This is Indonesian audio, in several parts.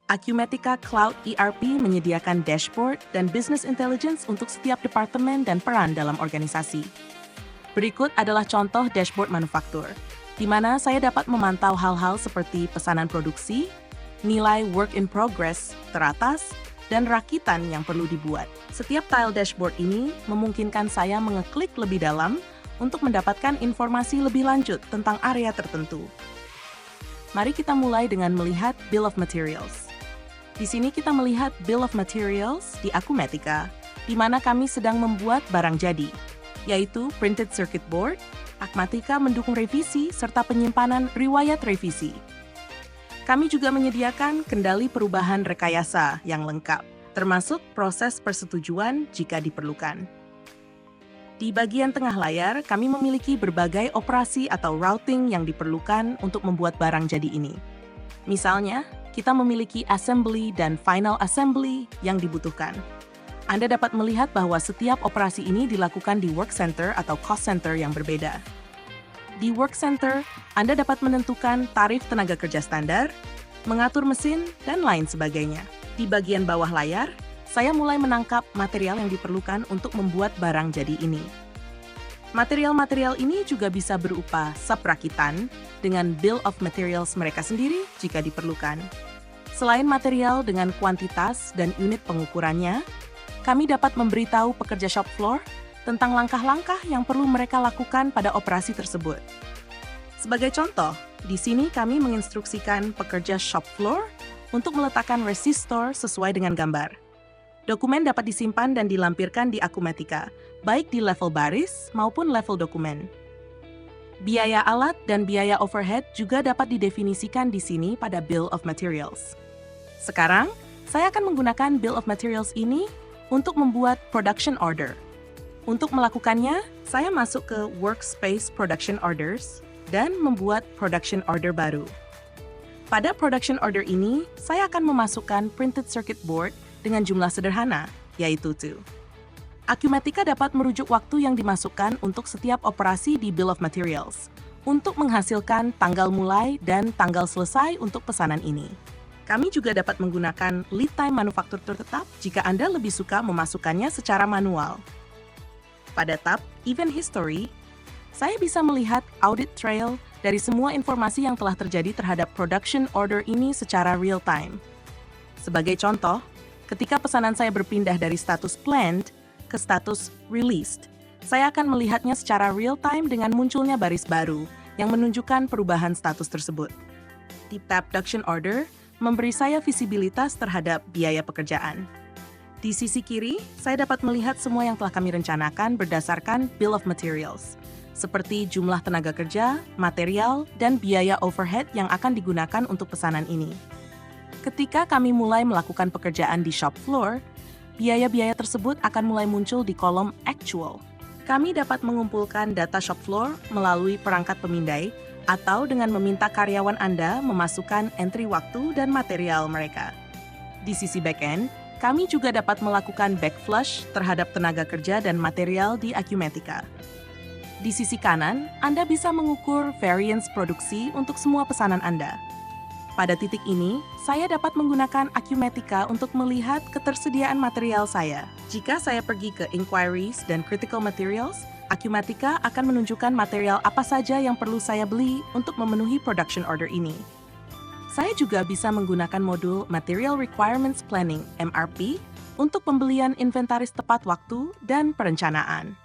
Acumatica Cloud ERP menyediakan dashboard dan business intelligence untuk setiap departemen dan peran dalam organisasi. Berikut adalah contoh dashboard manufaktur, di mana saya dapat memantau hal-hal seperti pesanan produksi, nilai work in progress teratas, dan rakitan yang perlu dibuat. Setiap tile dashboard ini memungkinkan saya mengeklik lebih dalam untuk mendapatkan informasi lebih lanjut tentang area tertentu. Mari kita mulai dengan melihat Bill of Materials. Di sini kita melihat Bill of Materials di Acumatica, di mana kami sedang membuat barang jadi, yaitu printed circuit board. Acumatica mendukung revisi serta penyimpanan riwayat revisi. Kami juga menyediakan kendali perubahan rekayasa yang lengkap, termasuk proses persetujuan jika diperlukan. Di bagian tengah layar, kami memiliki berbagai operasi atau routing yang diperlukan untuk membuat barang jadi ini. Misalnya, kita memiliki assembly dan final assembly yang dibutuhkan. Anda dapat melihat bahwa setiap operasi ini dilakukan di work center atau cost center yang berbeda. Di work center, Anda dapat menentukan tarif tenaga kerja standar, mengatur mesin, dan lain sebagainya. Di bagian bawah layar, saya mulai menangkap material yang diperlukan untuk membuat barang jadi ini. Material-material ini juga bisa berupa subrakitan dengan bill of materials mereka sendiri jika diperlukan. Selain material dengan kuantitas dan unit pengukurannya, kami dapat memberitahu pekerja shop floor tentang langkah-langkah yang perlu mereka lakukan pada operasi tersebut. Sebagai contoh, di sini kami menginstruksikan pekerja shop floor untuk meletakkan resistor sesuai dengan gambar. Dokumen dapat disimpan dan dilampirkan di Acumatica, baik di level baris maupun level dokumen. Biaya alat dan biaya overhead juga dapat didefinisikan di sini pada Bill of Materials. Sekarang, saya akan menggunakan Bill of Materials ini untuk membuat production order. Untuk melakukannya, saya masuk ke Workspace Production Orders dan membuat production order baru. Pada production order ini, saya akan memasukkan printed circuit board dengan jumlah sederhana, yaitu 2. Acumatica dapat merujuk waktu yang dimasukkan untuk setiap operasi di Bill of Materials untuk menghasilkan tanggal mulai dan tanggal selesai untuk pesanan ini. Kami juga dapat menggunakan lead time manufaktur tetap jika Anda lebih suka memasukkannya secara manual. Pada tab Event History, saya bisa melihat audit trail dari semua informasi yang telah terjadi terhadap production order ini secara real time. Sebagai contoh, ketika pesanan saya berpindah dari status planned ke status released, saya akan melihatnya secara real time dengan munculnya baris baru yang menunjukkan perubahan status tersebut. Di tab Production Order, memberi saya visibilitas terhadap biaya pekerjaan. Di sisi kiri, saya dapat melihat semua yang telah kami rencanakan berdasarkan Bill of Materials, seperti jumlah tenaga kerja, material, dan biaya overhead yang akan digunakan untuk pesanan ini. Ketika kami mulai melakukan pekerjaan di shop floor, biaya-biaya tersebut akan mulai muncul di kolom Actual. Kami dapat mengumpulkan data shop floor melalui perangkat pemindai atau dengan meminta karyawan Anda memasukkan entry waktu dan material mereka. Di sisi back-end, kami juga dapat melakukan backflush terhadap tenaga kerja dan material di Acumatica. Di sisi kanan, Anda bisa mengukur variance produksi untuk semua pesanan Anda. Pada titik ini, saya dapat menggunakan Acumatica untuk melihat ketersediaan material saya. Jika saya pergi ke Inquiries dan Critical Materials, Acumatica akan menunjukkan material apa saja yang perlu saya beli untuk memenuhi production order ini. Saya juga bisa menggunakan modul Material Requirements Planning (MRP) untuk pembelian inventaris tepat waktu dan perencanaan.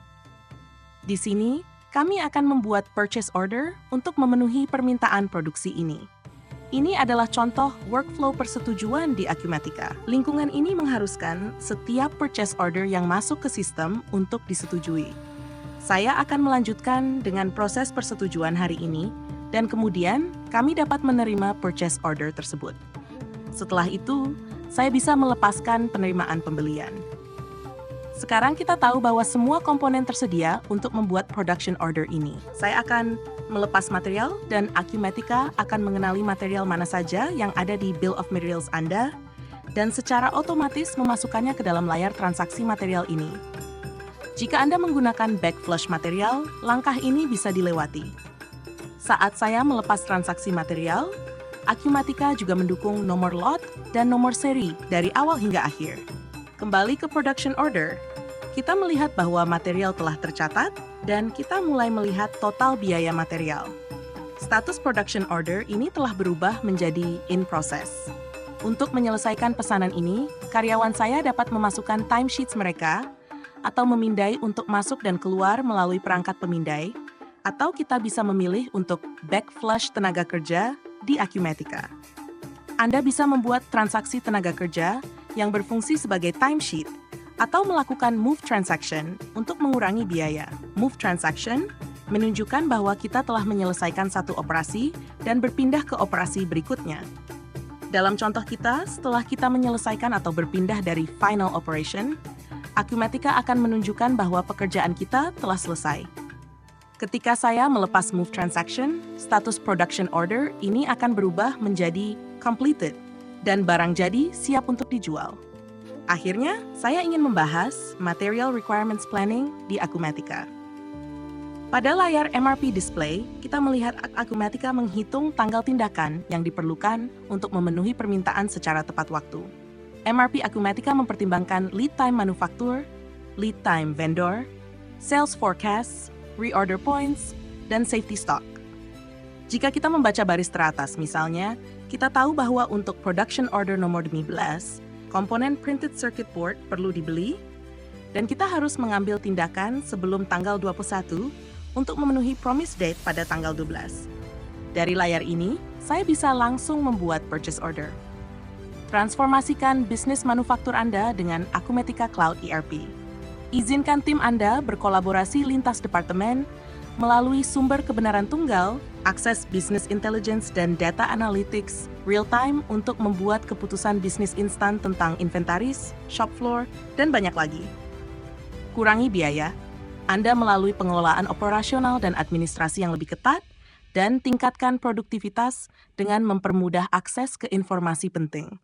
Di sini, kami akan membuat purchase order untuk memenuhi permintaan produksi ini. Ini adalah contoh workflow persetujuan di Acumatica. Lingkungan ini mengharuskan setiap purchase order yang masuk ke sistem untuk disetujui. Saya akan melanjutkan dengan proses persetujuan hari ini, dan kemudian kami dapat menerima purchase order tersebut. Setelah itu, saya bisa melepaskan penerimaan pembelian. Sekarang kita tahu bahwa semua komponen tersedia untuk membuat production order ini. Saya akan melepas material dan Acumatica akan mengenali material mana saja yang ada di Bill of Materials Anda dan secara otomatis memasukkannya ke dalam layar transaksi material ini. Jika Anda menggunakan backflush material, langkah ini bisa dilewati. Saat saya melepas transaksi material, Acumatica juga mendukung nomor lot dan nomor seri dari awal hingga akhir. Kembali ke production order, kita melihat bahwa material telah tercatat dan kita mulai melihat total biaya material. Status production order ini telah berubah menjadi in process. Untuk menyelesaikan pesanan ini, karyawan saya dapat memasukkan timesheets mereka atau memindai untuk masuk dan keluar melalui perangkat pemindai, atau kita bisa memilih untuk backflush tenaga kerja di Acumatica. Anda bisa membuat transaksi tenaga kerja yang berfungsi sebagai timesheet atau melakukan move transaction untuk mengurangi biaya. Move transaction menunjukkan bahwa kita telah menyelesaikan satu operasi dan berpindah ke operasi berikutnya. Dalam contoh kita, setelah kita menyelesaikan atau berpindah dari final operation, Acumatica akan menunjukkan bahwa pekerjaan kita telah selesai. Ketika saya melepas move transaction, status production order ini akan berubah menjadi completed dan barang jadi siap untuk dijual. Akhirnya, saya ingin membahas Material Requirements Planning di Acumatica. Pada layar MRP display, kita melihat Acumatica menghitung tanggal tindakan yang diperlukan untuk memenuhi permintaan secara tepat waktu. MRP Acumatica mempertimbangkan lead time manufaktur, lead time vendor, sales forecast, reorder points, dan safety stock. Jika kita membaca baris teratas misalnya, kita tahu bahwa untuk production order nomor 15, komponen printed circuit board perlu dibeli, dan kita harus mengambil tindakan sebelum tanggal 21 untuk memenuhi promise date pada tanggal 12. Dari layar ini, saya bisa langsung membuat purchase order. Transformasikan bisnis manufaktur Anda dengan Acumatica Cloud ERP. Izinkan tim Anda berkolaborasi lintas departemen melalui sumber kebenaran tunggal, akses business intelligence dan data analytics real-time untuk membuat keputusan bisnis instan tentang inventaris, shop floor, dan banyak lagi. Kurangi biaya Anda melalui pengelolaan operasional dan administrasi yang lebih ketat, dan tingkatkan produktivitas dengan mempermudah akses ke informasi penting.